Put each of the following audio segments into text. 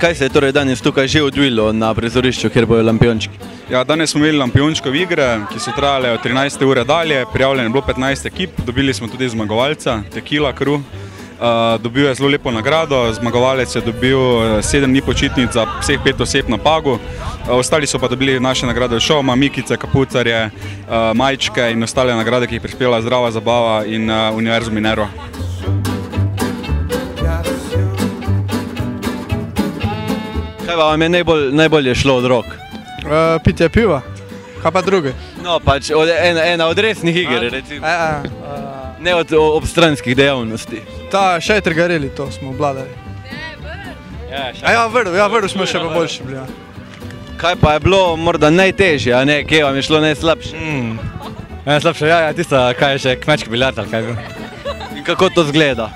Kaj se je torej danes tukaj že odvilo na prizorišču, kjer bojo lampiončki? Ja, danes smo imeli lampiončkove igre, ki so trajale od 13. ure dalje. Prijavljeno je bilo 15 ekip, dobili smo tudi zmagovalca, Tequila Crew. Dobil je zelo lepo nagrado, zmagovalec je dobil 7 dni počitnic za vseh 5 oseb na Pagu. Ostali so pa dobili naše nagrade od Šoma, Mikice, Kapucarje, Majčke in ostale nagrade, ki jih prispela Zdrava zabava in Univerzum Minerva. Kaj vam je najbolje šlo od rok? Pitje piva, kaj pa druge? No, pač ena od resnih iger, recimo. Ne od obstranskih dejavnosti. Ta šejter gareli, to smo obladali. Ja, vrdu smo še pa boljši bili. Kaj pa je bilo morda najtežje, a ne? Kje vam je šlo najslabše? Najslabše, ja, tista, kaj je še kmečki biljard ali kaj je bil. In kako to zgleda?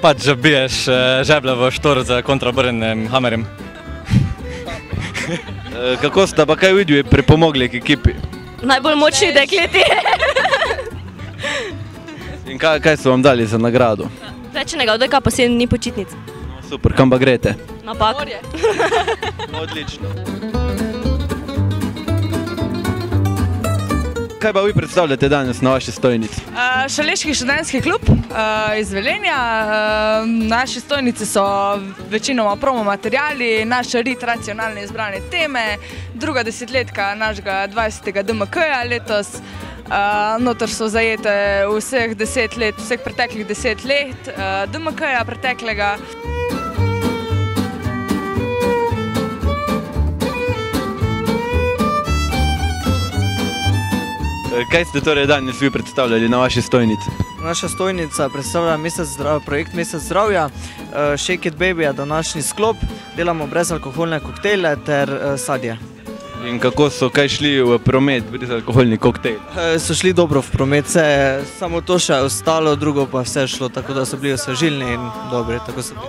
Pač biješ žeblje v štor z kontraobrnjenim hamerjem. Kako sta pa kaj videli pripomogli k ekipi? Najbolj močni dekleti. In kaj so vam dali za nagrado? Večnega odeka pa 7 dni počitnic. Super, kam pa greste? Na Pag. Odlično. Kaj pa vi predstavljate danes na vaši stojnici? Šaleški študentski klub iz Velenja. Naši stojnici so večinoma promo materiali, naš rit racionalne izbrane teme, druga desetletka našega 20. DMK-ja letos. Notor so zajete vseh preteklih 10 let DMK-ja preteklega. Kaj ste torej danes vi predstavljali na vaši stojnici? Naša stojnica predstavlja projekt Mesec zdravja, Shake It Baby je današnji sklop, delamo brezalkoholne koktejle ter sadje. In kako so kaj šli v promet brezalkoholni koktejl? So šli dobro v promet, samo to še je ostalo, drugo pa vse šlo, tako da so bili osvežilni in dobri, tako so bili.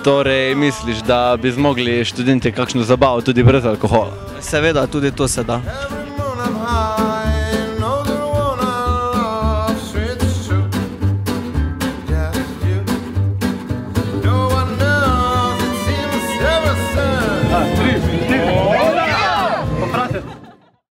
Torej misliš, da bi zmogli študenti kakšno zabavo tudi brez alkohola? Seveda, tudi to se da.